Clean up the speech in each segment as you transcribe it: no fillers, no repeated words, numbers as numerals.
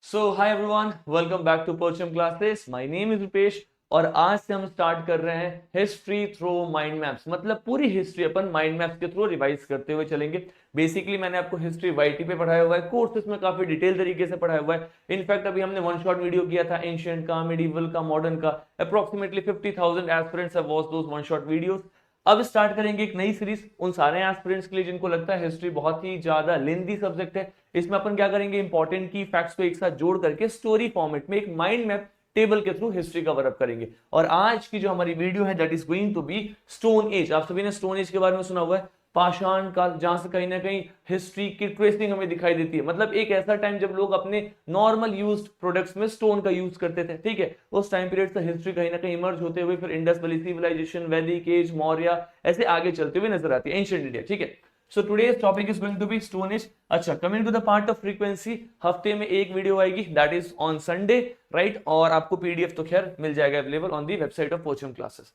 So hi everyone, welcome back to Parcham classes. My name is Rupesh और आज से हम स्टार्ट कर रहे हैं हिस्ट्री थ्रू माइंड मैप्स। मतलब पूरी हिस्ट्री अपन माइंड मैप्स के थ्रू रिवाइज करते हुए चलेंगे। बेसिकली मैंने आपको हिस्ट्री वाईटी पे पढ़ाया हुआ है, कोर्सेस में काफी डिटेल तरीके से पढ़ाया हुआ है। इनफैक्ट अभी हमने वन शॉट वीडियो किया था एंशिएंट का, मिडिवल का, मॉडर्न का। Approximately 50,000 aspirants have watched those one shot videos. अब स्टार्ट करेंगे एक नई सीरीज उन सारे एस्पिरेंट्स के लिए जिनको लगता है हिस्ट्री बहुत ही ज्यादा लेंथी सब्जेक्ट है। इसमें अपन क्या करेंगे, इंपॉर्टेंट की फैक्ट्स को एक साथ जोड़ करके स्टोरी फॉर्मेट में एक माइंड मैप टेबल के थ्रू हिस्ट्री कवर अप करेंगे। और आज की जो हमारी वीडियो है that is going to be stone age. आप सभी ने स्टोन एज के बारे में सुना हुआ है, पाषाण काल, जहां से कहीं ना कहीं हिस्ट्री की ट्रेसिंग हमें दिखाई देती है। मतलब एक ऐसा टाइम जब लोग अपने नॉर्मल यूज्ड प्रोडक्ट्स में स्टोन का यूज करते थे, ठीक है। उस टाइम पीरियड से हिस्ट्री कहीं ना कहीं इमर्ज होते हुए फिर इंडस वैली सिविलाइजेशन, वैदिक एज, मौर्य, ऐसे आगे चलते हुए नजर आती है, एंशिएंट इंडिया, ठीक है। So today's topic is going to be stone age. अच्छा, coming to the part of frequency, हफ्ते में एक वीडियो आएगी that is on Sunday, right. और आपको पीडीएफ तो खैर मिल जाएगा available on the website of Parcham classes.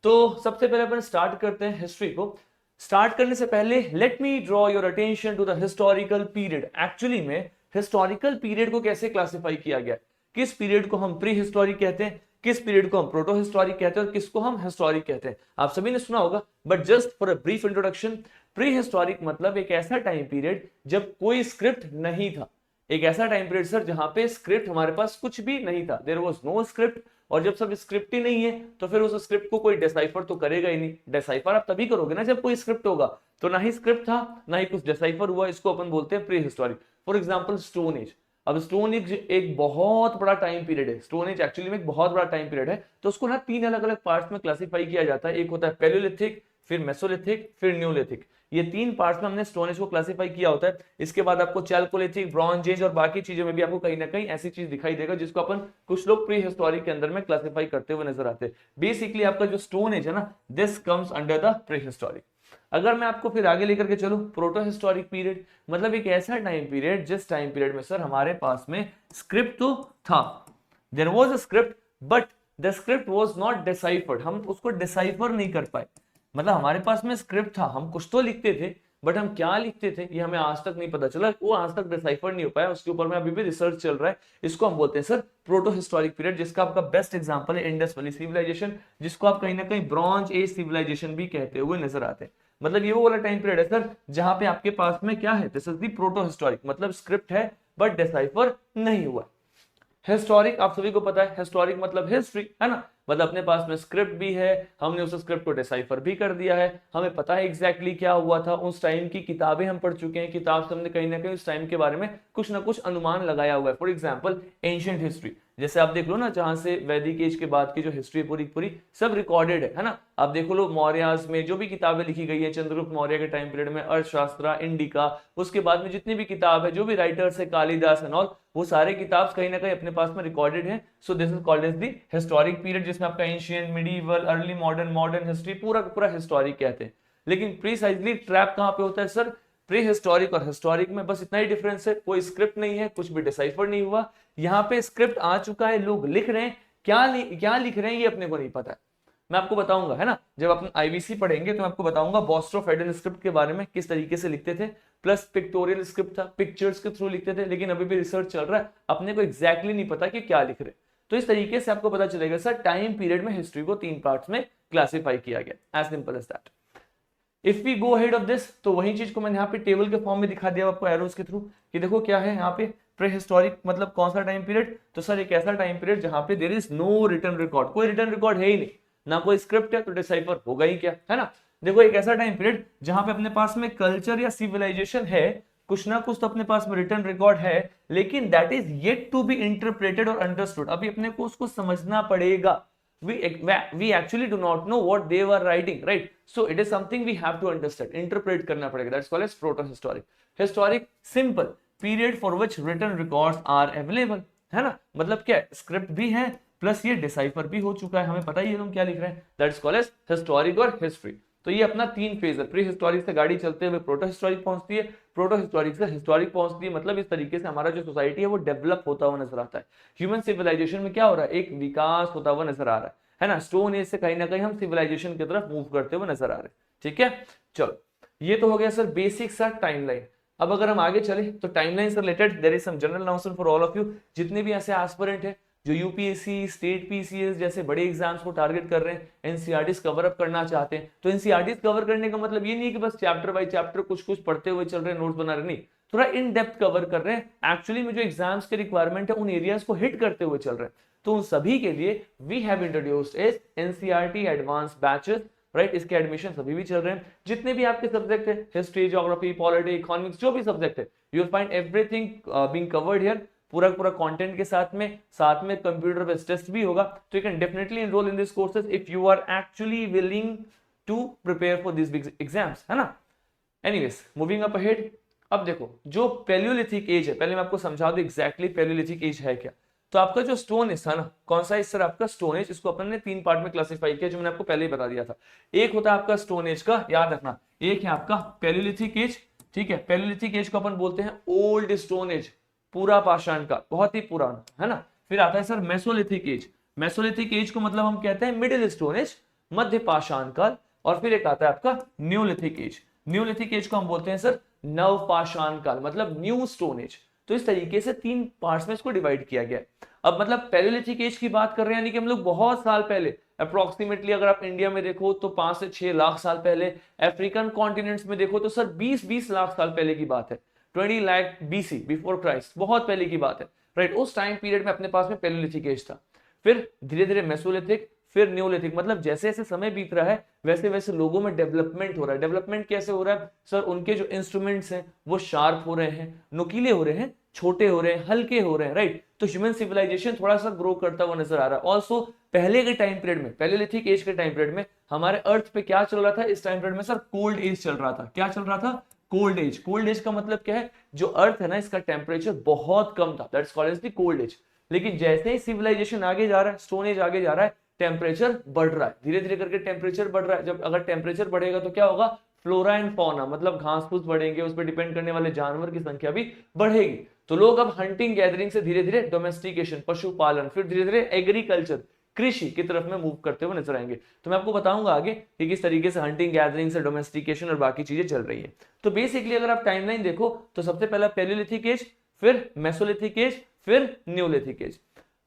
तो सबसे पहले अपन स्टार्ट करते हैं हिस्ट्री को। स्टार्ट करने से पहले let me draw your attention to the historical period. Actually में हिस्टोरिकल पीरियड को कैसे क्लासिफाई किया गया, किस पीरियड को हम प्री हिस्टोरिक कहते हैं, किस पीरियड को हम प्रोटो हिस्टोरिक कहते हैं और किसको हम हिस्टोरिक कहते हैं, आप सभी ने सुना होगा। But just for a brief introduction, pre historic मतलब एक ऐसा टाइम पीरियड जब कोई स्क्रिप्ट नहीं था। एक ऐसा टाइम पीरियड सर जहां पे स्क्रिप्ट हमारे पास कुछ भी नहीं था, देयर वाज नो स्क्रिप्ट। और जब सब स्क्रिप्ट ही नहीं है तो फिर उस स्क्रिप्ट को कोई डिसाइफर तो करेगा ही नहीं। डिसाइफर आप तभी करोगे ना जब कोई स्क्रिप्ट होगा। तो ना ही स्क्रिप्ट था ना ही कुछ डिसाइफर हुआ, इसको अपन बोलते हैं pre historic. For example stone age. अब स्टोन एज एक बहुत बड़ा टाइम पीरियड है। स्टोन एज एक्चुअली में एक बहुत बड़ा टाइम पीरियड है। तो उसको ना तीन अलग अलग पार्ट्स में क्लासिफाई किया जाता है। एक होता है पैलियोलिथिक, फिर मेसोलिथिक, फिर न्यूलिथिक। ये तीन पार्ट्स में हमने स्टोन एज को क्लासिफाई किया होता है। इसके बाद आपको चैल्कोलिथिक, ब्रॉन्ज एज और बाकी चीजों में भी आपको कहीं ना कहीं ऐसी चीज दिखाई देगा जिसको अपन कुछ लोग प्री हिस्टोरिक के अंदर में क्लासिफाई करते हुए नजर आते हैं। बेसिकली आपका जो स्टोन एज है ना, this comes under the pre historic. अगर मैं आपको फिर आगे लेकर के चलूं, प्रोटो हिस्टोरिक पीरियड मतलब एक ऐसा टाइम पीरियड जिस टाइम पीरियड में सर हमारे पास में स्क्रिप्ट तो था, there was a script, but the script was not deciphered. हम उसको डिसाइफर नहीं कर पाए। मतलब हमारे पास में स्क्रिप्ट था, हम कुछ तो लिखते थे, बट हम क्या लिखते थे ये हमें आज तक नहीं पता चला, वो आज तक डिसाइफर नहीं हो पाया। उसके ऊपर में अभी भी रिसर्च चल रहा है। इसको हम बोलते हैं सर प्रोटो हिस्टोरिक पीरियड, जिसका आपका बेस्ट एग्जांपल है इंडस वैली सिविलाइजेशन, जिसको आप कहीं ना कहीं ब्रॉन्ज एज सिविलाइजेशन भी कहते हुए नजर आते हैं। मतलब ये वो वाला टाइम पीरियड है सर जहां पे आपके पास में क्या है, this is the proto historic, मतलब स्क्रिप्ट है बट डिसाइफर नहीं हुआ। हिस्टोरिक आप सभी को पता है, हिस्टोरिक मतलब हिस्ट्री, है ना। मतलब अपने पास में स्क्रिप्ट भी है, हमने उस स्क्रिप्ट को डिसाइफर भी कर दिया है, हमें पता है एग्जैक्टली क्या हुआ था, उस टाइम की किताबें हम पढ़ चुके हैं, किताब से हमने कहीं ना कहीं उस टाइम के बारे में कुछ ना कुछ अनुमान लगाया हुआ है। फॉर एग्जाम्पल एंशिएंट हिस्ट्री, जैसे आप देख लो ना, जहां से वैदिक एज के बाद की जो हिस्ट्री पूरी पूरी सब रिकॉर्डेड है ना। आप देखो लो मौर्यास में जो भी किताबें लिखी गई है, चंद्रगुप्त मौर्य के टाइम पीरियड में अर्थशास्त्र, इंडिका, उसके बाद में जितनी भी किताब है, जो भी राइटर्स है, कालिदास एंड ऑल, वो सारे किताब कहीं ना कहीं अपने पास में रिकॉर्डेड है। So this is called as the historic period, जिसमें आपका ancient, medieval, early modern, modern history पूरा पूरा हिस्टोरिक कहते हैं। लेकिन प्रीसाइजली ट्रैप कहां पे होता है सर, प्री हिस्टोरिक और हिस्टोरिक में बस इतना ही डिफरेंस है, कोई स्क्रिप्ट नहीं है, कुछ भी डिसाइफर नहीं हुआ। यहाँ पे स्क्रिप्ट आ चुका है, लोग लिख रहे हैं, क्या लिख रहे हैं ये अपने को नहीं पता है। मैं आपको बताऊंगा, है ना, जब अपन आईवीसी पढ़ेंगे तो मैं आपको बताऊंगा बॉस्ट्रोफेडन स्क्रिप्ट के बारे में, किस तरीके से लिखते थे। प्लस पिक्टोरियल स्क्रिप्ट था, पिक्चर्स के थ्रू लिखते थे, लेकिन अभी भी रिसर्च चल रहा है, अपने को एग्जैक्टली नहीं पता कि क्या लिख रहे। तो इस तरीके से आपको पता चलेगा सर टाइम पीरियड में हिस्ट्री को तीन पार्ट्स में क्लासिफाई किया गया, as simple as that. If we go head of this, तो वही चीज को मैंने यहाँ पे टेबल के फॉर्म में दिखा दिया आपको एरोस के थ्रू, कि देखो क्या है यहाँ पे प्री हिस्टोरिक मतलब कौन सा टाइम पीरियड। तो सर एक ऐसा टाइम पीरियड जहां पे there is no written record, कोई रिटन रिकॉर्ड है ही नहीं, ना कोई स्क्रिप्ट है, तो डिसाइफर होगा ही क्या, है ना। देखो एक ऐसा टाइम पीरियड जहां पे अपने पास में कल्चर या सिविलाइजेशन है, कुछ ना कुछ तो अपने पास में रिटन रिकॉर्ड है, लेकिन that is yet to be interpreted और अंडरस्टूड। अभी अपने को उसको समझना पड़ेगा। we actually do not know what they were writing, right? So it is something we have to understand, interpret करना पड़ेगा। That's called as proto-historic. Historic simple period for which written records are available, है ना। मतलब क्या है, script भी है plus ये डिसाइफर भी हो चुका है, हमें पता ही है हम क्या लिख रहे हैं। दैट्स कॉल्ड एज हिस्टोरिक और हिस्ट्री। तो ये अपना तीन फेज है, प्री हिस्टोरिक से गाड़ी चलते हुए प्रोटो हिस्टोरिक पहुंचती है, प्रोटो हिस्टोरिक से हिस्टोरिक पहुंचती है। मतलब इस तरीके से हमारा जो सोसाइटी है वो डेवलप होता हुआ नजर आता है। ह्यूमन सिविलाइजेशन में क्या हो रहा है, एक विकास होता हुआ नजर आ रहा है ना। स्टोन एज से कहीं ना कहीं हम सिविलाइजेशन की तरफ मूव करते हुए नजर आ रहे हैं, ठीक है। चलो ये तो हो गया सर बेसिक सा टाइमलाइन। अब अगर हम आगे चले तो टाइमलाइन से related there is some general announcement for all of you, जितने भी ऐसे एस्पिरेंट है जो यूपीएससी, स्टेट पीसीएस जैसे बड़े एग्जाम्स को टारगेट कर रहे हैं, एनसीईआरटीज कवर अप करना चाहते हैं, तो एनसीईआरटीज कवर करने का मतलब ये नहीं है कि बस चैप्टर बाय चैप्टर कुछ कुछ पढ़ते हुए चल रहे हैं, नोट्स बना रहे, नहीं, थोड़ा इन डेप्थ कवर कर रहे हैं। एक्चुअली में जो एग्जाम्स के रिक्वायरमेंट है उन एरियाज को हिट करते हुए चल रहे हैं। तो उन सभी के लिए we have introduced is NCERT advance batches, right. इसके एडमिशन अभी भी चल रहे हैं। जितने भी आपके सब्जेक्ट है, हिस्ट्री, ज्योग्राफी, पॉलिटी, इकोनॉमिक्स, जो भी सब्जेक्ट है, you will find everything being covered here, पूरा पूरा कंटेंट के साथ में कंप्यूटर बेस्ड टेस्ट भी होगा। तो you can definitely enroll in this courses if you are actually willing to prepare for this big exams, है ना। एनीवेज मूविंग अप अहेड, अब देखो जो पैलियोलिथिक एज है, पहले मैं आपको समझा दूं एग्जैक्टली पैलियोलिथिक एज है क्या। तो आपका जो स्टोन एज था ना, कौन सा एज सर? आपका स्टोन एज, इसको अपन ने 3 पार्ट में क्लासिफाई किया जो मैंने आपको पहले ही बता दिया था। एक होता है आपका स्टोन एज का, याद रखना, एक है आपका पैलियोलिथिक एज, ठीक है। पैलियोलिथिक एज को अपन बोलते हैं ओल्ड स्टोन एज, पूरा पाषाण काल, बहुत ही पुराना, है ना। फिर आता है sir mesolithic as, Mesolithic as को मतलब हम कहते हैं मिडिल स्टोन एज, मध्य पाषाण काल। और फिर एक आता है आपका न्यूलिथिक एज, न्यूलिथिक एज को हम बोलते हैं सर नव पाषाण काल, मतलब न्यू स्टोन एज। तो इस तरीके से 3 पार्ट्स में इसको डिवाइड किया गया है। अब मतलब पैलियोलिथिक एज की बात कर रहे हैं, यानी कि हम लोग बहुत साल पहले, अप्रोक्सीमेटली अगर आप इंडिया में देखो तो 5 से 6 लाख साल पहले, अफ्रीकन कॉन्टिनेंट्स में देखो तो सर 20-20 लाख साल पहले की बात है, 20 लाख बीसी, बिफोर क्राइस्ट, बहुत पहले की बात है, राइट। उस टाइम पीरियड में अपने पास में पैलियोलिथिक एज था। फिर धीरे धीरे मेसोलिथिक, फिर न्यूलिथिक, मतलब जैसे जैसे समय बीत रहा है वैसे वैसे लोगों में डेवलपमेंट हो रहा है। डेवलपमेंट कैसे हो रहा है सर? उनके जो इंस्ट्रूमेंट्स हैं वो शार्प हो रहे हैं, नुकीले हो रहे हैं, छोटे हो रहे हैं, हल्के हो रहे हैं, राइट। तो ह्यूमन सिविलाइजेशन थोड़ा सा ग्रो करता हुआ नजर आ रहा है। ऑल्सो पहले के टाइम पीरियड में, पैलियोलिथिक एज के टाइम पीरियड में हमारे अर्थ पे क्या चल रहा था इस टाइम पीरियड में सर? कोल्ड एज चल रहा था। क्या चल रहा था? Cold as. कोल्ड एज का मतलब क्या है? जो अर्थ है ना, इसका टेम्परेचर बहुत कम था, that's called as the cold age. लेकिन जैसे ही सिविलाइजेशन आगे जा रहा है, स्टोन एज आगे जा रहा है, टेम्परेचर बढ़ रहा है, धीरे धीरे करके टेम्परेचर बढ़ रहा है। जब अगर टेम्परेचर बढ़ेगा तो क्या होगा? फ्लोरा एंड फौना, मतलब घास फूस बढ़ेंगे, उस पर डिपेंड करने वाले जानवर की संख्या भी बढ़ेगी। तो लोग अब हंटिंग गैदरिंग से धीरे धीरे डोमेस्टिकेशन, पशुपालन, फिर धीरे धीरे एग्रीकल्चर, कृषि की तरफ में मूव करते हुए नजर आएंगे। तो मैं आपको बताऊंगा आगे कि किस तरीके से हंटिंग गैदरिंग से डोमेस्टिकेशन और बाकी चीजें चल रही है। तो बेसिकली अगर आप टाइमलाइन देखो तो सबसे पहला पैलियोलिथिक एज, फिर मेसोलिथिक एज, फिर न्यूलिथिक एज।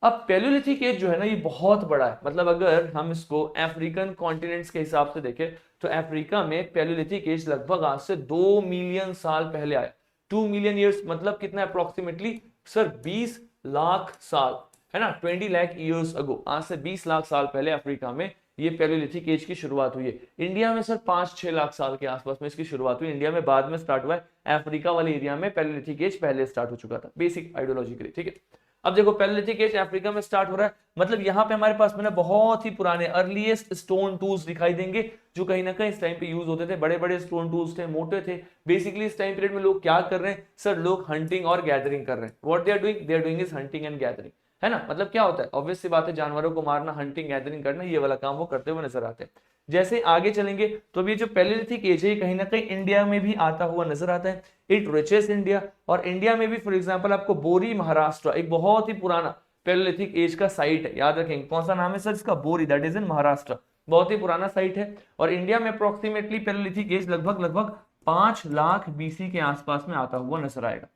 अब पैलियोलिथिक एज जो है ना, ये बहुत बड़ा है। मतलब अगर हम इसको अफ्रीकन कॉन्टिनेंट्स के हिसाब से देखें तो अफ्रीका में पैलियोलिथिक एज लगभग आज से 2 मिलियन साल पहले आया। 2 मिलियन ईयर्स मतलब कितना अप्रोक्सीमेटली सर? 20 लाख साल, है ना, 20 लाख ईयर्स अगो, आज से 20 लाख साल पहले अफ्रीका में ये पैलियोलिथिक एज की शुरुआत हुई है। इंडिया में सर 5-6 लाख साल के आसपास में इसकी शुरुआत हुई। इंडिया में बाद में स्टार्ट हुआ है, अफ्रीका वाले एरिया में पैलियोलिथिक एज पहले स्टार्ट हो चुका था, बेसिक आइडियोलॉजी के लिए, ठीक है। अब देखो पैलियोलिथिक एज अफ्रीका में स्टार्ट हो रहा है, मतलब यहाँ पे हमारे पास में ना बहुत ही पुराने अर्लीस्ट स्टोन टूल्स दिखाई देंगे जो कहीं ना कहीं इस टाइम पे यूज होते थे। बड़े बड़े स्टोन टूल्स थे, मोटे थे। बेसिकली इस टाइम पीरियड में लोग क्या कर रहे हैं सर? लोग हंटिंग और गैदरिंग कर रहे हैं। What they are doing is hunting and gathering, है ना। मतलब क्या होता है? ऑब्वियस सी बात है, जानवरों को मारना, हंटिंग गैदरिंग करना, ये वाला काम वो करते हुए नजर आते हैं। जैसे आगे चलेंगे तो ये जो पैलियोलिथिक एज है कहीं ना कहीं इंडिया में भी आता हुआ नजर आता है। इट रिचेस इंडिया, और इंडिया में भी फॉर एग्जांपल आपको बोरी महाराष्ट्र, एक बहुत ही पुराना पैलियोलिथिक एज का साइट है, याद रखेंगे कौन सा नाम है सर इसका? बोरी, दैट इज इन महाराष्ट्र, बहुत ही पुराना साइट है। और इंडिया में अप्रोक्सीमेटली पैलियोलिथिक एज लगभग 5 लाख बीसी के आसपास में आता हुआ नजर आएगा।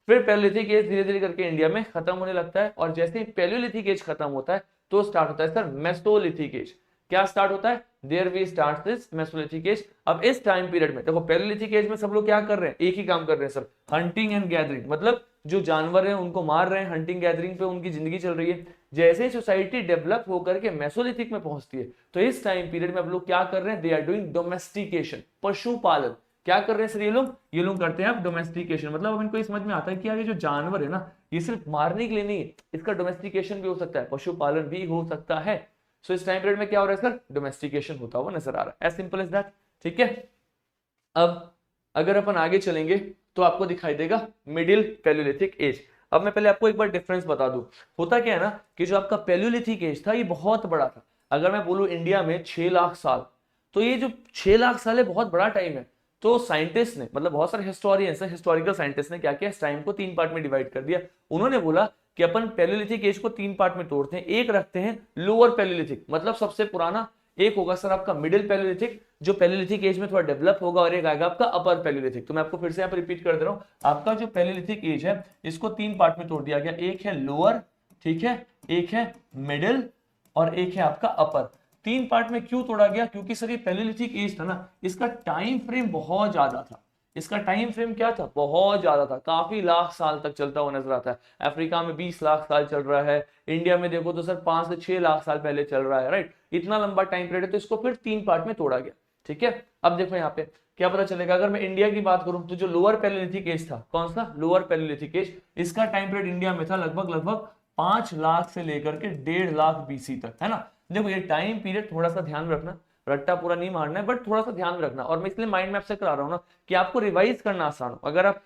फिर पैलियोलिथिक एज धीरे धीरे करके इंडिया में खत्म होने लगता है, और जैसे ही पैलियोलिथिक एज खत्म होता है तो स्टार्ट होता है सर मेसोलिथिक एज। क्या स्टार्ट होता है? There we start this mesolithic age. अब इस टाइम पीरियड में देखो, पैलियोलिथिक एज में सब लोग क्या कर रहे हैं? एक ही काम कर रहे हैं सर, हंटिंग एंड गैदरिंग, मतलब जो जानवर हैं उनको मार रहे हैं, हंटिंग गैदरिंग पे उनकी जिंदगी चल रही है। जैसे सोसाइटी डेवलप होकर के मेसोलिथिक में पहुंचती है तो इस टाइम पीरियड में अब लोग क्या कर रहे हैं? दे आर डूइंग डोमेस्टिकेशन, पशुपालन। क्या कर रहे हैं सर ये लोग करते हैं अब डोमेस्टिकेशन। मतलब अब इनको ये समझ में आता है कि यार ये जो जानवर है ना, ये सिर्फ मारने के लिए नहीं है, इसका डोमेस्टिकेशन भी हो सकता है, पशुपालन भी हो सकता है। सो इस टाइम पीरियड में क्या हो रहा है सर? डोमेस्टिकेशन होता हुआ नजर आ रहा है, एज सिंपल एज दैट, ठीक है। अब अगर अपन आगे चलेंगे तो आपको दिखाई देगा मिडिल पैलियोलिथिक एज। अब मैं पहले आपको एक बार डिफरेंस बता दूं, होता क्या है ना कि जो आपका पैलियोलिथिक एज था ये बहुत बड़ा था। अगर मैं बोलूं इंडिया में 6 लाख साल, तो ये जो 6 लाख साल है बहुत बड़ा टाइम है। तो साइंटिस्ट ने, मतलब बहुत सारे हिस्टोरियंस हैं, हिस्टोरिकल साइंटिस्ट ने क्या किया, इस टाइम को 3 पार्ट में डिवाइड कर दिया। उन्होंने बोला कि अपन पैलियोलिथिक एज को 3 पार्ट में तोड़ते हैं। एक रखते हैं लोअर पैलियोलिथिक, मतलब सबसे पुराना एक होगा सर आपका मिडिल पैलियोलिथिक जो पैलियोलिथिक एज में थोड़ा डेवलप होगा, और एक आएगा आपका अपर पैलियोलिथिक। तो मैं आपको फिर से यहाँ पर रिपीट कर दे रहा हूँ, आपका जो पैलियोलिथिक एज है इसको 3 पार्ट में तोड़ दिया गया, एक है लोअर, ठीक है, एक है मिडिल और एक है आपका अपर। 3 पार्ट में क्यों तोड़ा गया? क्योंकि सर ये पैलियोलिथिक एज था ना, इसका टाइम फ्रेम बहुत ज्यादा था। इसका टाइम फ्रेम क्या था? बहुत ज्यादा था, काफी लाख साल तक चलता हुआ नजर आता है। अफ्रीका में 20 लाख साल चल रहा है, इंडिया में देखो तो सर 5 से 6 लाख साल पहले चल रहा है, राइट। इतना लंबा टाइम पीरियड है, तो इसको फिर 3 पार्ट में तोड़ा गया, ठीक है। अब देखो यहाँ पे क्या पता चलेगा, अगर मैं इंडिया की बात करूं तो जो लोअर पैलियोलिथिक एज था, कौन सा? लोअर पैलियोलिथिक एज, इसका टाइम पीरियड इंडिया में था लगभग 5 लाख से लेकर के 1.5 लाख बीसी तक, है ना। देखो ये टाइम पीरियड थोड़ा सा ध्यान में रखना, रट्टा पूरा नहीं मारना है, बट थोड़ा सा ध्यान में रखना। और मैं इसलिए माइंड मैप से करा रहा हूँ ना कि आपको रिवाइज करना आसान हो। अगर आप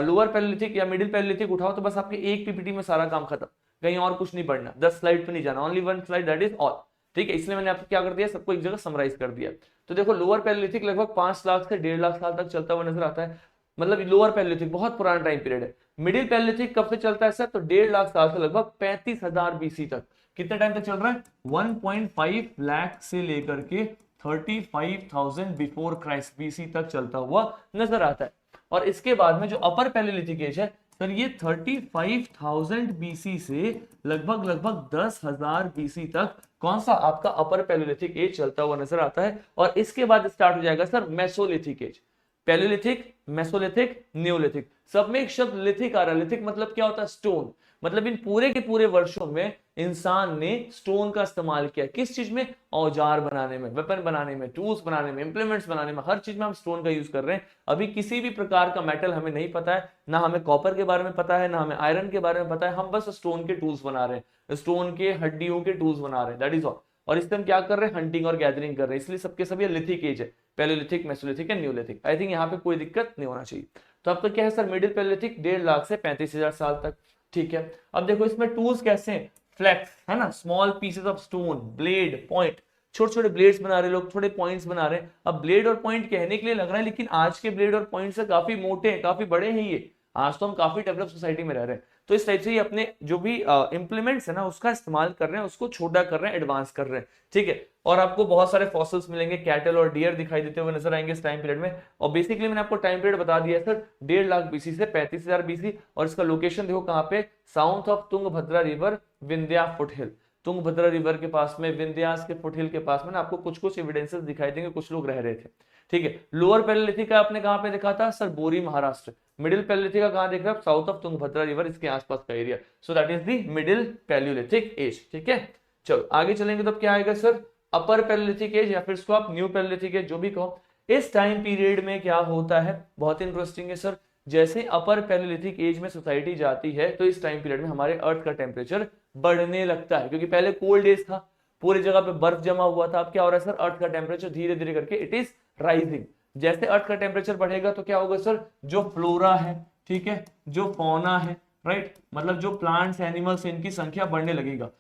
लोअर पैलियोलिथिक या मिडिल पैलियोलिथिक उठाओ तो बस आपके एक पीपीटी में सारा काम खत्म, कहीं और कुछ नहीं पढ़ना, 10 स्लाइड पे नहीं जाना, only 1 slide, that is all, ठीक है। इसलिए मैंने आपको क्या कर दिया, सबको एक जगह समराइज कर दिया। तो देखो लोअर पैलियोलिथिक लगभग 5 लाख से 1.5 लाख साल तक चलता हुआ नजर आता है, मतलब लोअर पैलियोलिथिक बहुत पुराना टाइम पीरियड है। मिडिल पैलियोलिथिक कब से चलता है सर? तो 1.5 लाख साल से लगभग 35,000 बीसी तक। कितने टाइम तक चल रहा है? 1.5 लाख से लेकर के 35,000 बिफोर क्राइस्ट बीसी तक चलता हुआ नजर आता है। और इसके बाद में जो अपर पैलियोलिथिक एज है सर, ये 35,000 बीसी से लगभग 10,000 बीसी तक कौन सा? आपका अपर पैलियोलिथिक एज चलता हुआ नजर आता है। और इसके बाद स्टार्ट हो जाएगा sir mesolithic as. Palaeolithic, Mesolithic, Neolithic, सब में एक शब्द लिथिक आ रहा है। लिथिक मतलब क्या होता है? स्टोन। मतलब इन पूरे के पूरे वर्षों में इंसान ने स्टोन का इस्तेमाल किया, किस चीज में? औजार बनाने में, वेपन बनाने में, टूल्स बनाने में, इंप्लीमेंट्स बनाने में, हर चीज में हम स्टोन का यूज कर रहे हैं। अभी किसी भी प्रकार का मेटल हमें नहीं पता है, ना हमें कॉपर के बारे में पता है, ना हमें आयरन के बारे में पता है, हम बस स्टोन के टूल्स बना रहे हैं, स्टोन के हड्डियों के टूल्स बना रहे हैं, दैट इज ऑल। और इससे हम क्या कर रहे हैं? हंटिंग और गैदरिंग कर रहे हैं। इसलिए सबके सभी लिथिक एज है, Palaeolithic, Mesolithic and Neolithic. I think यहाँ पे कोई दिक्कत नहीं होना चाहिए। तो आपका क्या है सर? मिडिल पैलियोलिथिक 1.5 लाख से 35,000 साल तक, ठीक है। अब देखो इसमें टूल्स कैसे हैं? फ्लैक्स, है ना, small pieces of stone, blade, point, छोटे छोटे ब्लेड्स बना रहे लोग, छोटे पॉइंट्स बना रहे हैं। अब ब्लेड और पॉइंट कहने के लिए लग रहा है, लेकिन आज के ब्लेड और पॉइंट से काफी मोटे हैं, काफी बड़े हैं ये। आज तो हम काफी डेवलप सोसाइटी में रह रहे हैं, तो इस टाइप से ये अपने जो भी इंप्लीमेंट्स है ना उसका इस्तेमाल कर रहे हैं, उसको छोटा कर रहे हैं, एडवांस कर रहे हैं, ठीक है। और आपको बहुत सारे फॉसिल्स मिलेंगे, कैटल और डियर दिखाई देते हुए नजर आएंगे इस टाइम पीरियड में। और बेसिकली मैंने आपको टाइम पीरियड बता दिया सर, 1.5 लाख बीसी से 35,000 बीसी। और इसका लोकेशन देखो कहाँ पे? South of Tungabhadra river, Vindhya foothill. Tungabhadra river के पास में, विंध्यास के फुटहिल के पास में ना आपको कुछ कुछ एविडेंसेस दिखाई देंगे, कुछ लोग रह रहे थे, ठीक है। लोअर पैलियोलिथिक का आपने कहां पे देखा था सर? बोरी, महाराष्ट्र। मिडिल पैलियोलिथिक का कहां देख रहे हो? साउथ ऑफ तुंगभद्रा रिवर, इसके आसपास का area. So that is the middle palaeolithic age, ठीक है। चलो आगे चलेंगे तो क्या आएगा सर? अपर पैलियोलिथिक एज, या फिर इसको आप न्यू पैलियोलिथिक एज जो भी कहो। इस टाइम पीरियड में क्या होता है? बहुत इंटरेस्टिंग है सर। जैसे अपर पैलियोलिथिक एज में सोसाइटी जाती है तो इस टाइम पीरियड में हमारे अर्थ का टेम्परेचर बढ़ने लगता है, क्योंकि पहले कोल्ड एज था, पूरी जगह पे बर्फ जमा हुआ था। अब क्या हो रहा है सर? अर्थ का टेम्परेचर धीरे धीरे करके इट इज राइजिंग। जैसे अर्थ का टेम्परेचर बढ़ेगा तो क्या होगा सर? जो फ्लोरा है, ठीक है, जो फौना है, राइट, मतलब जो प्लांट्स, एनिमल्स, इनकी संख्या बढ़ने लगेगा।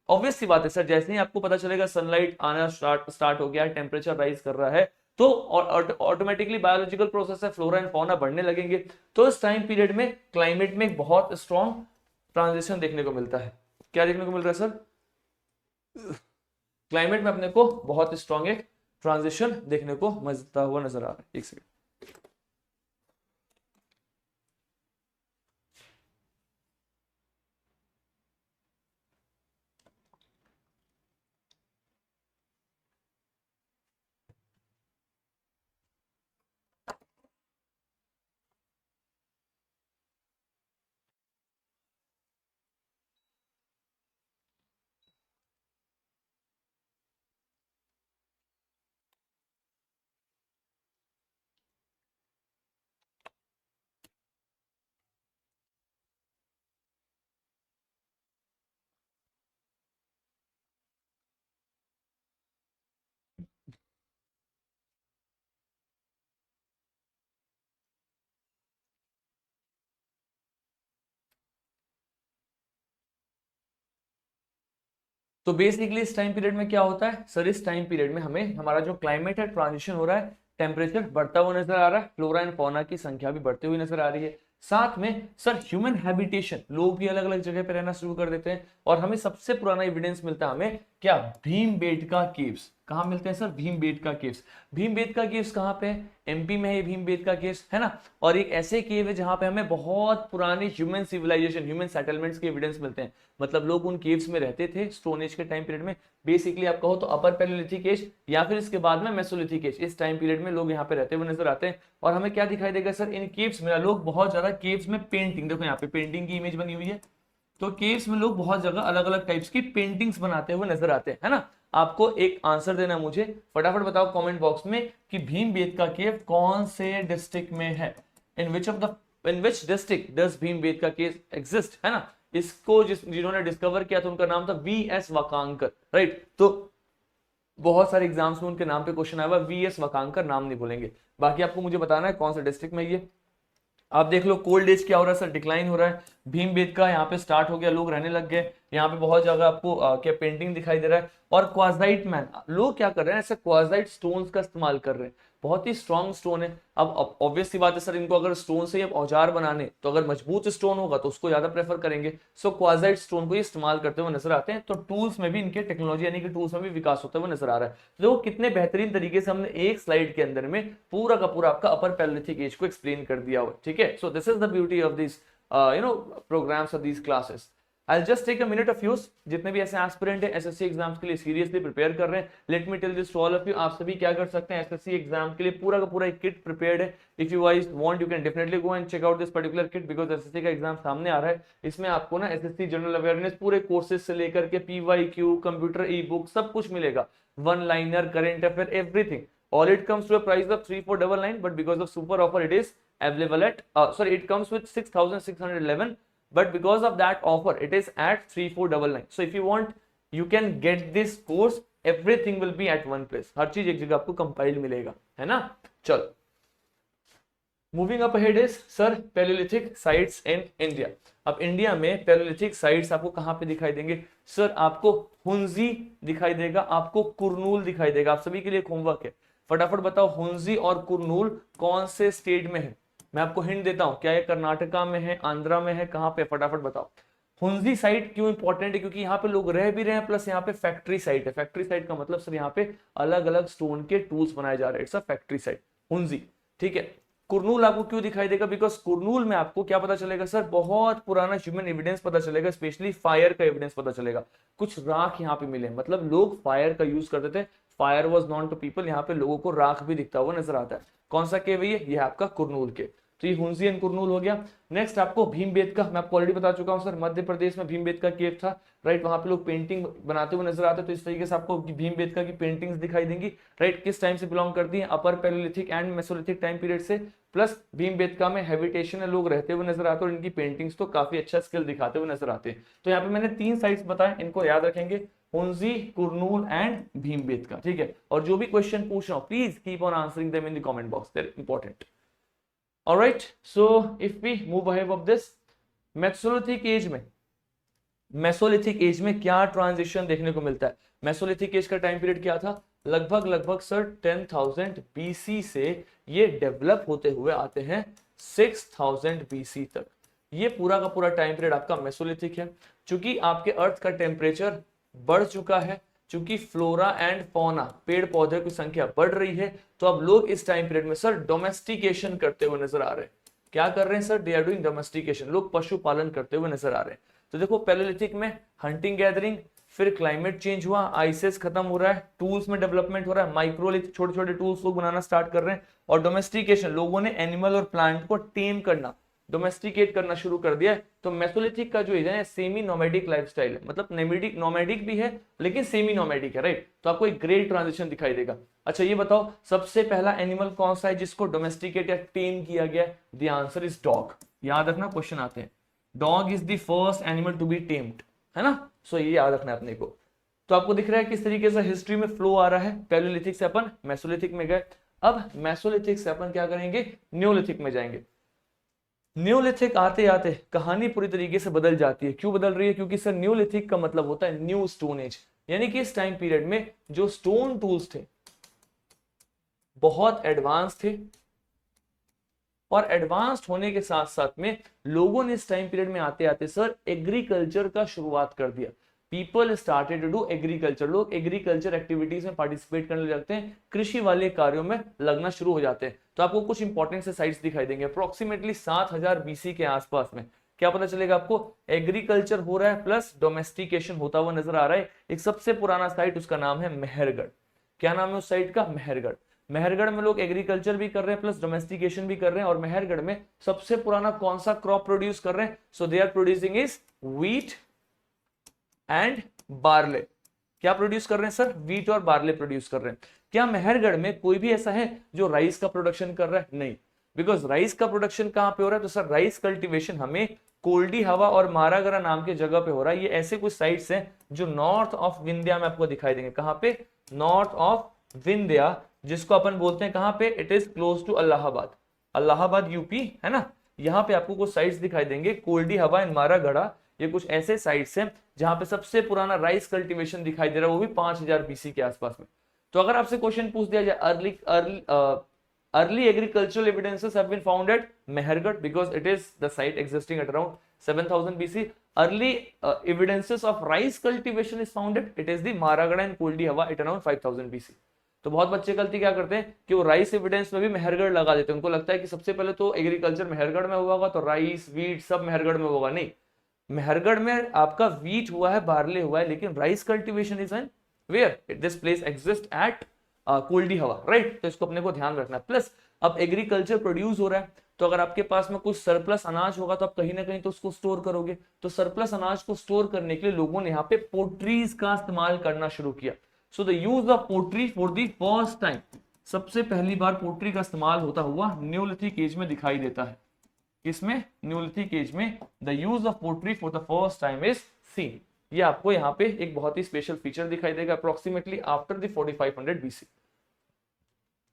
ऑब्वियस सी बात है सर, जैसे ही आपको पता चलेगा सनलाइट आना स्टार्ट हो गया है, टेम्परेचर राइज कर रहा है, तो ऑटोमेटिकली बायोलॉजिकल प्रोसेस है, फ्लोरा एंड फौना बढ़ने लगेंगे। तो इस टाइम पीरियड में क्लाइमेट में एक बहुत स्ट्रॉन्ग ट्रांजिशन देखने को मिलता है। क्या देखने को मिल रहा है सर? क्लाइमेट में अपने को बहुत स्ट्रॉन्ग एक ट्रांजिशन देखने को मिलता हुआ नजर आ रहा है। एक सेकंड। तो बेसिकली इस टाइम पीरियड में क्या होता है सर? इस टाइम पीरियड में हमें हमारा जो क्लाइमेट है ट्रांजिशन हो रहा है, टेम्परेचर बढ़ता हुआ नजर आ रहा है, फ्लोरा एंड फौना की संख्या भी बढ़ती हुई नजर आ रही है। साथ में सर ह्यूमन हैबिटेशन, लोग भी अलग अलग जगह पे रहना शुरू कर देते हैं। और हमें सबसे पुराना एविडेंस मिलता है हमें क्या? भीम बेटका केव्स। कहाँ मिलते हैं sir? Bhimbetka caves. Bhimbetka caves कहाँ पे है? एमपी में है भीमबेटका केव्स, है ना। और एक ऐसे केव है जहां पे हमें बहुत पुराने ह्यूमन सिविलाइजेशन, ह्यूमन सेटलमेंट्स के एविडेंस मिलते हैं। मतलब लोग उन केव्स में रहते थे स्टोन एज के टाइम पीरियड में। बेसिकली आप कहो तो अपर पैलेयोलिथिक एज या फिर इसके बाद में मेसोलिथिक एज, इस टाइम पीरियड में लोग यहाँ पे रहते हुए नजर आते हैं। और हमें क्या दिखाई देगा सर? इन केव्स में लोग बहुत ज्यादा केव्स में पेंटिंग, देखो यहाँ पे पेंटिंग की इमेज बनी हुई है, तो केव्स में लोग बहुत जगह अलग अलग टाइप्स की पेंटिंग्स बनाते हुए नजर आते हैं, है ना। आपको एक आंसर देना मुझे, फटाफट बताओ कमेंट बॉक्स में कि भीमबेटका केव कौन से डिस्ट्रिक्ट में है? In which district does Bhimbetka cave exist, है ना। इसको जिन्होंने डिस्कवर किया था उनका नाम था वीएस वाकांकर, राइट। तो बहुत सारे एग्जाम्स में उनके नाम पे क्वेश्चन आया हुआ, वीएस वाकांकर, नाम नहीं भूलेंगे। बाकी आपको मुझे बताना है कौन सा डिस्ट्रिक्ट में ये। आप देख लो कोल्ड एज क्या हो रहा है सर? डिक्लाइन हो रहा है। भीमबेटका यहाँ पे स्टार्ट हो गया, लोग रहने लग गए। यहाँ पे बहुत जगह आपको क्या पेंटिंग दिखाई दे रहा है। और क्वाजाइट मैन, लोग क्या कर रहे हैं? ऐसे क्वाजाइट स्टोन्स का इस्तेमाल कर रहे हैं, बहुत ही स्ट्रॉन्ग स्टोन है। अब ऑब्वियस सी बात है सर, इनको अगर स्टोन से औजार बनाने, तो अगर मजबूत स्टोन होगा तो उसको ज्यादा प्रेफर करेंगे। सो क्वाजाइट स्टोन को ये इस्तेमाल करते हुए नजर आते हैं। तो टूल्स में भी इनके, टेक्नोलॉजी यानी कि टूल्स में भी विकास होते हुए नजर आ रहा है। तो कितने बेहतरीन तरीके से हमने एक स्लाइड के अंदर में पूरा का पूरा आपका अपर पैलेयोलिथिक एज को एक्सप्लेन कर दिया हुआ, ठीक है। So this is the beauty of this programs of these classes. I'll just take a minute of yours, जितने भी ऐसे एस्पिरेंट है एसएससी एग्जाम्स के लिए सीरियसली प्रिपेयर कर रहे हैं, let me tell this to all of you, आप सभी क्या कर सकते हैं? एसएससी एग्जाम के लिए पूरा का पूरा एक किट प्रिपेयर्ड है। If you guys want you can definitely go and check out this particular kit, because SSC का एग्जाम सामने आ रहा है। इसमें आपको ना एसएससी जनरल अवेयरनेस पूरे कोर्सेज से लेकर के पीवाईक्यू, कंप्यूटर ई बुक, सब कुछ मिलेगा, one liner, current affair, everything. All it comes to a price of 3499, but because of super offer it is available at it comes with 6611, but because of that offer it is at 3499. So if you want you can get this course, everything will be at one place, हर चीज एक जगह आपको compiled मिलेगा, है ना। चलो moving up ahead is sir palaeolithic sites in India. अब इंडिया में पैलेयोलिथिक साइट्स आपको कहां पे दिखाई देंगे सर? आपको हुंजी दिखाई देगा, आपको कुरनूल दिखाई देगा। आप सभी के लिए होमवर्क है, फटाफट बताओ हुंजी और कुरनूल कौन से स्टेट में है? मैं आपको हिंट देता हूं, क्या ये कर्नाटका में है, आंध्रा में है, कहां पे? फटाफट बताओ। हुंजी साइट क्यों इंपॉर्टेंट है? क्योंकि यहाँ पे लोग रह भी रहे हैं, प्लस यहाँ पे फैक्ट्री साइट है। फैक्ट्री साइट का मतलब सर यहाँ पे अलग अलग स्टोन के टूल्स बनाए जा रहे हैं, इट्स अ फैक्ट्री साइट, हुंजी, ठीक है। कुरनूल आपको क्यों दिखाई देगा? बिकॉज कुरनूल में आपको क्या पता चलेगा सर? बहुत पुराना ह्यूमन एविडेंस पता चलेगा, स्पेशली फायर का एविडेंस पता चलेगा। कुछ राख यहाँ पे मिले, मतलब लोग फायर का यूज करते थे, fire was known to people. यहाँ पे लोगों को राख भी दिखता हुआ नजर आता है। कौन सा केव है ये? है आपका कुरनूल के। तो ये हुंजी एंड कुरनूल हो गया। नेक्स्ट आपको भीमबेटका, मैं आपको ऑलरेडी बता चुका हूं सर, मध्य प्रदेश में भीमबेटका केव था, राइट। वहां पे लोग पेंटिंग बनाते हुए नजर आते हैं। तो इस तरीके से आपको भीमबेटका की पेंटिंग्स दिखाई देंगी, राइट। किस टाइम से बिलोंग करती है? अपर पैलेयोलिथिक एंड मेसोलिथिक टाइम पीरियड से। प्लस भीमबेटका में हैबिटेशन है, लोग रहते हुए नजर आते हैं और इनकी पेंटिंग्स तो काफी अच्छा स्किल दिखाते हुए नजर आते हैं। तो यहाँ पे मैंने 3 साइट्स बताए, इनको याद रखेंगे, हुंजी, कुरनूल एंड भीमबेटका, ठीक है। और जो भी क्वेश्चन पूछ रहा हूं please keep on answering them in the comment box, they are important. Alright, so if we move ahead of this, mesolithic age में क्या ट्रांजिशन देखने को मिलता है? मेसोलिथिक एज का टाइम पीरियड क्या था? लगभग सर 10,000 बीसी से ये डेवलप होते हुए आते हैं 6,000 बीसी तक। ये पूरा का पूरा टाइम पीरियड आपका मेसोलिथिक है। चूंकि आपके अर्थ का टेम्परेचर बढ़ चुका है, चूंकि फ्लोरा एंड फौना, पेड़ पौधे की संख्या बढ़ रही है, तो अब लोग इस टाइम पीरियड में सर डोमेस्टिकेशन करते हुए नजर आ रहे हैं। क्या कर रहे हैं sir? They are doing domestication, लोग पशुपालन करते हुए नजर आ रहे हैं। तो देखो पैलेयोलिथिक में हंटिंग गैदरिंग, फिर क्लाइमेट चेंज हुआ, आइसेस खत्म हो रहा है, टूल्स में डेवलपमेंट हो रहा है, माइक्रोलिथ, छोटे छोटे टूल्स लोग बनाना स्टार्ट कर रहे हैं, और डोमेस्टिकेशन, लोगों ने एनिमल और प्लांट को टेम करना, डोमेस्टिकेट करना शुरू कर दिया है। तो मेसोलिथिक का जो एज है सेमी नोमैडिक लाइफस्टाइल है, मतलब नोमैडिक भी है लेकिन सेमी नोमैडिक है, राइट। तो आपको एक ग्रेट ट्रांजिशन दिखाई देगा। अच्छा ये बताओ सबसे पहला एनिमल कौन सा है जिसको डोमेस्टिकेट या टेम किया गया? The answer is dog. याद रखना, क्वेश्चन आते हैं, dog is the first animal to be tamed, है ना। सो ये याद रखना है अपने को। तो आपको दिख रहा है किस तरीके से हिस्ट्री में फ्लो आ रहा है। पैलेयोलिथिक से अपन मेसोलिथिक में गए, अब मेसोलिथिक से अपन क्या करेंगे? न्यूलिथिक में जाएंगे। न्यूलिथिक आते आते कहानी पूरी तरीके से बदल जाती है। क्यों बदल रही है? क्योंकि सर न्यूलिथिक का मतलब होता है न्यू स्टोन एज, यानी कि इस टाइम पीरियड में जो स्टोन टूल्स थे बहुत एडवांस थे, और एडवांस्ड होने के साथ साथ में लोगों ने इस टाइम पीरियड में आते आते सर एग्रीकल्चर का शुरुआत कर दिया। People started to do agriculture, लोग एग्रीकल्चर एक्टिविटीज में पार्टिसिपेट करने लगते हैं, कृषि वाले कार्यों में लगना शुरू हो जाते हैं। तो आपको कुछ इंपॉर्टेंट से साइट्स दिखाई देंगे। अप्रोक्सीमेटली 7000 बीसी के आसपास में क्या पता चलेगा आपको, एग्रीकल्चर हो रहा है प्लस डोमेस्टिकेशन होता हुआ नजर आ रहा है। एक सबसे पुराना साइट, उसका नाम है मेहरगढ़। क्या नाम है उस साइट का? मेहरगढ़। मेहरगढ़ में लोग एग्रीकल्चर भी कर रहे हैं प्लस डोमेस्टिकेशन भी कर रहे हैं। और मेहरगढ़ में सबसे पुराना कौन सा क्रॉप प्रोड्यूस कर रहे हैं? So they are producing is wheat and barley. क्या प्रोड्यूस कर रहे हैं सर? व्हीट और बार्ले प्रोड्यूस कर रहे हैं। क्या मेहरगढ़ में कोई भी ऐसा है जो राइस का प्रोडक्शन कर रहा है? नहीं, बिकॉज राइस का प्रोडक्शन कहां पे हो रहा है? तो सर राइस कल्टीवेशन हमें कोल्डी हवा और मारागरा नाम के जगह पे हो रहा है। ये ऐसे कुछ साइट्स हैं जो नॉर्थ ऑफ विंध्या में आपको दिखाई देंगे। कहां पे? नॉर्थ ऑफ विंध्या, जिसको अपन बोलते हैं कहां पे? It is close to Allahabad. Allahabad UP है ना। यहाँ पे आपको कुछ साइट्स दिखाई देंगे, कोल्डी हवा एंड मारागढ़ा। ये कुछ ऐसे साइट्स हैं जहां पे सबसे पुराना राइस कल्टीवेशन दिखाई दे रहा है, वो भी 5000 बीसी के आसपास में। तो अगर आपसे क्वेश्चन पूछ दिया जाए early agricultural evidences have been found at Mehergarh because it is the site existing at around 7000 BC. Early evidences of rice cultivation is found at, it is the Maragadh and Koldi Hawa at around 5000 BC. तो बहुत बच्चे गलती क्या करते हैं कि वो rice evidence में भी मेहरगढ़ लगा देते हैं। उनको लगता है कि सबसे पहले तो एग्रीकल्चर मेहरगढ़ में हुआ होगा, तो राइस व्हीट सब मेहरगढ़ में होगा। नहीं, मेहरगढ़ में आपका व्हीट हुआ है, बार्ले हुआ है, लेकिन rice cultivation is an where this place exist at Koldihwa, right. तो इसको अपने को ध्यान रखना है। प्लस अब एग्रीकल्चर प्रोड्यूस हो रहा है, तो अगर आपके पास में कुछ सरप्लस अनाज होगा तो आप कहीं ना कहीं तो उसको स्टोर करोगे। तो सरप्लस अनाज को स्टोर करने के लिए लोगों ने यहाँ पे पोट्रीज का इस्तेमाल करना शुरू किया। So the use of pottery for the first time, सबसे पहली बार पोट्री का इस्तेमाल होता हुआ न्यूलिथिक एज में दिखाई देता है। किसमें? न्यूलिथिक एज में the use of pottery for the first time is seen. ये आपको यहाँ पे एक बहुत ही स्पेशल फीचर दिखाई देगा अप्रोक्सीमेटली आफ्टर द 4500 बीसी।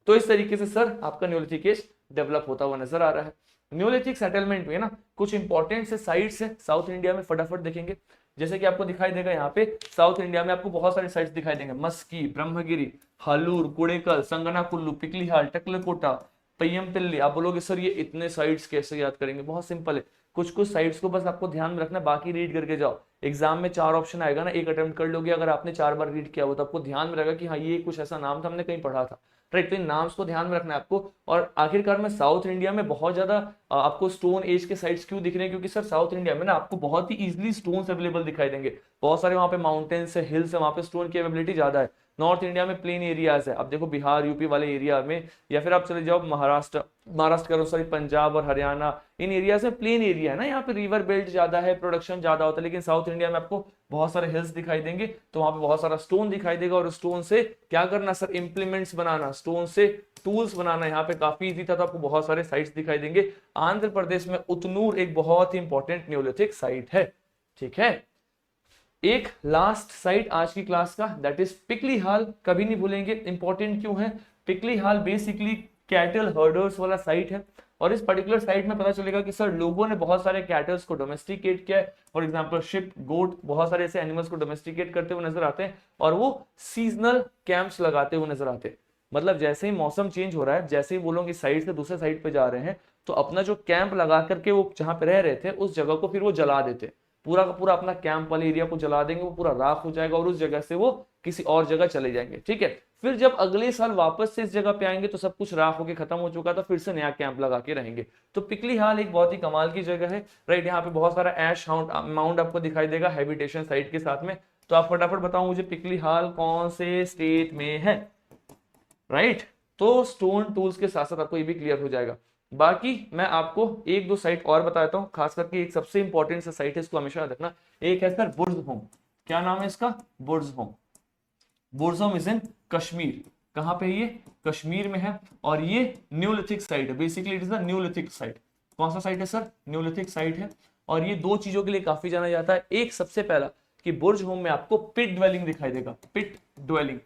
तो इस तरीके से सर आपका न्यूलिथिक एज डेवलप होता हुआ नजर आ रहा है। न्यूलिथिक सेटलमेंट में ना कुछ इंपॉर्टेंट से साइट्स है साउथ इंडिया में, फटाफट देखेंगे। जैसे कि आपको दिखाई देगा यहाँ पे साउथ इंडिया में आपको बहुत सारे साइट्स दिखाई देंगे, मस्की, ब्रह्मगिरी, हालूर, कुड़ेकल, संगनाकुल्लू, पिकलीहाल, टकलकोटा, पय्यमपिल्ली। आप बोलोगे सर ये इतने साइट्स कैसे याद करेंगे? बहुत सिंपल है, कुछ कुछ साइट्स को बस आपको ध्यान में रखना, बाकी रीड करके जाओ। एग्जाम में 4 ऑप्शन आएगा ना, एक अटेम्प्ट कर लोगे। अगर आपने 4 बार रीड किया हो तो आपको ध्यान में रहेगा कि हाँ ये कुछ ऐसा नाम था, हमने कहीं पढ़ा था, राइट। तो इन नाम्स को ध्यान में रखना है आपको। और आखिरकार में साउथ इंडिया में बहुत ज्यादा आपको स्टोन एज के साइट्स क्यों दिख रहे हैं? क्योंकि सर साउथ इंडिया में ना आपको बहुत ही इजीली स्टोन्स अवेलेबल दिखाई देंगे। बहुत सारे वहाँ पे माउंटेन्स है, हिल्स है, वहाँ पे स्टोन की अवेलेबिलिटी ज्यादा है। नॉर्थ इंडिया में प्लेन एरियाज है, अब देखो बिहार यूपी वाले एरिया में, या फिर आप चले जाओ महाराष्ट्र करो सॉरी पंजाब और हरियाणा, इन एरियाज में प्लेन एरिया है ना, यहाँ पे रिवर बेल्ट ज्यादा है, प्रोडक्शन ज्यादा होता है। लेकिन साउथ इंडिया में आपको बहुत सारे हिल्स दिखाई देंगे, तो वहां पे बहुत सारा स्टोन दिखाई देगा। और स्टोन से क्या करना सर? इंप्लीमेंट्स बनाना, स्टोन से टूल्स बनाना यहाँ पे काफी इजी था। तो आपको बहुत सारे साइट्स दिखाई देंगे। आंध्र प्रदेश में उतनूर एक बहुत ही इंपॉर्टेंट न्यूलिथिक साइट है, ठीक है। एक लास्ट साइट आज की क्लास का, दैट इज पिकलीहाल। कभी नहीं भूलेंगे, इंपॉर्टेंट क्यों है? पिकलीहाल बेसिकली कैटल हर्डर्स वाला साइट है। और इस पर्टिकुलर साइट में पता चलेगा कि सर लोगों ने बहुत सारे कैटल्स को डोमेस्टिकेट किया है। फॉर एग्जांपल शिप, गोट, बहुत सारे ऐसे एनिमल्स को डोमेस्टिकेट करते हुए नजर आते हैं। और वो सीजनल कैंप्स लगाते हुए नजर आते हैं। मतलब जैसे ही मौसम चेंज हो रहा है, जैसे ही वो लोग इस साइड से दूसरे साइड पे जा रहे हैं, तो अपना जो कैंप लगा करके वो जहां पे रह रहे थे उस जगह को फिर वो जला देते, पूरा का पूरा अपना कैंप वाले एरिया को जला देंगे, वो पूरा राख हो जाएगा और उस जगह से वो किसी और जगह चले जाएंगे, ठीक है। फिर जब अगले साल वापस से इस जगह पे आएंगे तो सब कुछ राख होके खत्म हो चुका था, फिर से नया कैंप लगा के रहेंगे। तो पिकलीहाल एक बहुत ही कमाल की जगह है, राइट। यहाँ पे बहुत सारा ऐश माउंट आपको दिखाई देगा हैबिटेशन साइट के साथ में। तो आप फटाफट बताओ मुझे पिकलीहाल कौन से स्टेट में है, राइट। तो स्टोन टूल्स के साथ साथ आपको ये भी क्लियर हो जाएगा। बाकी मैं आपको 1-2 साइट और बताता हूँ, खास करके एक सबसे इंपॉर्टेंट सा साइट है, इसको हमेशा याद रखना। एक है सर बुर्ज़होम। क्या नाम है इसका? बुर्ज़होम। बुर्ज़होम इज इन कश्मीर। कहां पे ये? कश्मीर में है। और ये न्यूलिथिक साइट है, basically it is the Neolithic site. कौन सा साइट है सर? न्यूलिथिक साइट है। और ये 2 चीजों के लिए काफी जाना जाता है। एक सबसे पहला कि बुर्ज़होम में आपको पिट ड्वेलिंग दिखाई देगा। पिट ड्वेलिंग,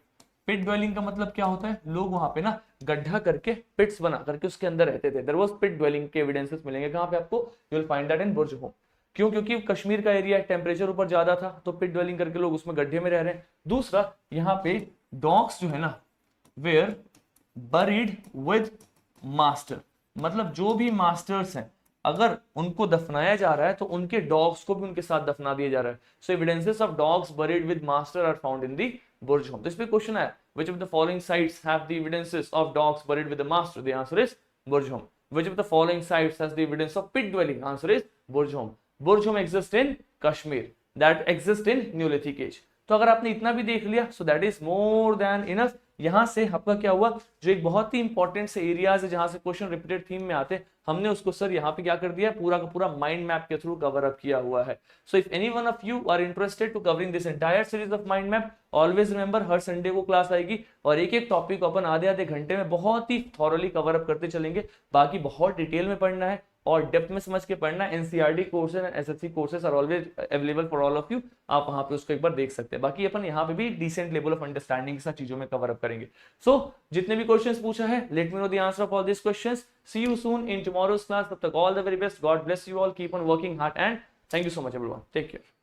पिट ड्वेलिंग का मतलब क्या होता है? लोग वहां पे ना गड्ढा करके पिट्स बना करके उसके अंदर रहते थे। देयर वाज पिट ड्वेलिंग के एविडेंसेस मिलेंगे। कहां पे आपको? You will find that in Burzahom. क्यों? क्योंकि कश्मीर का एरिया टेम्परेचर ऊपर ज्यादा था, तो पिट ड्वेलिंग करके लोग उसमें गड्ढे में रह रहे हैं। दूसरा, यहाँ पे डॉग्स जो है ना, वेयर बरीड विद मास्टर, मतलब जो भी मास्टर्स हैं अगर उनको दफनाया जा रहा है तो उनके डॉग्स को भी उनके साथ दफना दिया जा रहा है। So evidences of dogs buried with master are found in the Burzahom. तो इस पे क्वेश्चन है, which of the following sites have the evidences of dogs buried with the master? The answer is Burzahom. Which of the following sites has the evidence of pit dwelling? Answer is Burj Home. Burj Home exists in Kashmir. That exists in Neolithic age. तो अगर आपने इतना भी देख लिया, so that is more than enough। यहां से आपका क्या हुआ, जो एक बहुत ही इंपॉर्टेंट से एरियाज है जहां से क्वेश्चन रिपीटेड थीम में आते, हमने उसको सर यहाँ पे क्या कर दिया, पूरा का पूरा माइंड मैप के थ्रू कवर अप किया हुआ है। So if any one of you are interested to covering this entire series of mind map, always remember हर संडे को क्लास आएगी और एक एक टॉपिक अपन आधे आधे घंटे में बहुत ही थॉरली कवर अप करते चलेंगे। बाकी बहुत डिटेल में पढ़ना है और डेप्थ में समझ के पढ़ना है। NCERT courses and SSC courses are always available for all of you. आप वहां पे उसको एक बार देख सकते हैं। बाकी अपन यहाँ पे भी डिसेंट लेवल ऑफ अंडरस्टैंडिंग के साथ चीजों में कवर अप करेंगे। सो जितने भी क्वेश्चंस पूछा है, let me know the answer of all this questions. See you soon in tomorrow's class. तब तक all the very best. God bless you all. Keep on working hard and thank you so much everyone. Take care.